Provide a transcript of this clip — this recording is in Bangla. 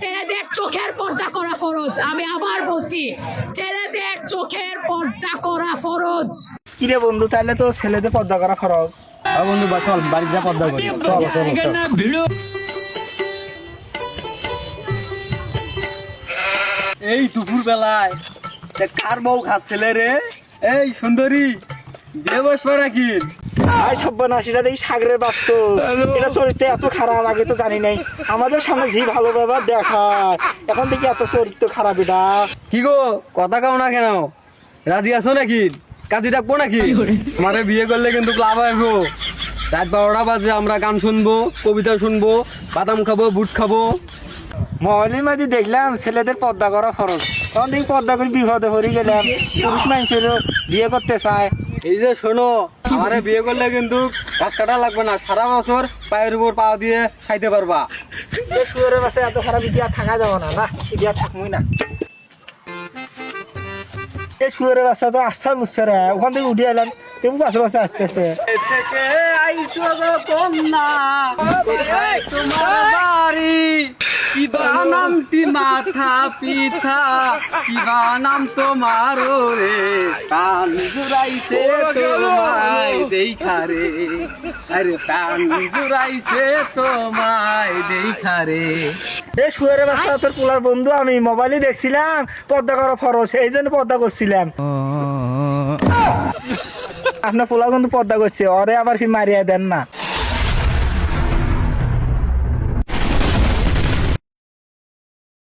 ছেলেদের চোখের পর্দা করা ফরজ। আমি আবার বলছি, ছেলেদের চোখের পর্দা করা ফরজ। কিরে বন্ধু, তাহলে তো ছেলেদের পর্দা করা খরচ। বন্ধু বা চল বাড়ি যা পর্দা করি। চল চল চল। এই দুপুর বেলায় কার বউ খাচ্ছিলে রে? এই সুন্দরী বিয়ে বসবে নাকি? আই সব্যনাশীরা দেখি সাগরের বাপ তো। এটা চরিত্র এত খারাপ, আগে তো জানি নাই। আমাদের সামনে জি ভালো ব্যবহার দেখায়, এখন থেকে এত চরিত্র খারাপ। এটা কি গো কথা কাও না কেন? রাজি আছো নাকি? কাজী ডাকবো নাকি? আমারে বিয়ে করলে কিন্তু লাভ হইব। রাত 12টা বাজে আমরা গান শুনবো, কবিতা শুনবো, বাদাম খাবো, বুট খাবো। মহলি মাঝে দেখলাম ছেলেদের পর্দা করা খরচ, তখন দেখি পর্দা করে বিপদে পড়ে গেলাম। পুরুষ মানুষের বিয়ে করতে চায়। এই যে শোনো, আমারে বিয়ে করলে কিন্তু ঘাস কাটা লাগবে না, সারা বছর পায়ের উপর পা দিয়ে খাইতে পারবা। শুয়ারের বাসে এত খারাপ ইতিহাস থাকা যাবো না, না ইতিহাস থাকবই না। এই শুয়ারের বাসা তো আসছে বুঝছে রে, ওখান থেকে উঠে এলাম, তেমন পাশে পাশে আসতেছে। থেকে আইসো গো কন্যা, কোথায় তোমার বাড়ি? কিবা নামটি মাথা পিঠা, কিবা নাম তোমার রে? কান জুড়াইছে তোমায় দেখা রে, আরে কান জুড়াইছে তোমায় দেখা রে। এই শুয়ারের বাসা তোর পোলার বন্ধু, আমি মোবাইলে দেখছিলাম পর্দা করা ফরজ, এই জন্য পর্দা করছিলাম। আপনার পোলা কিন্তু পর্দা করছে, ওরে আবার কি মারিয়া দেন না।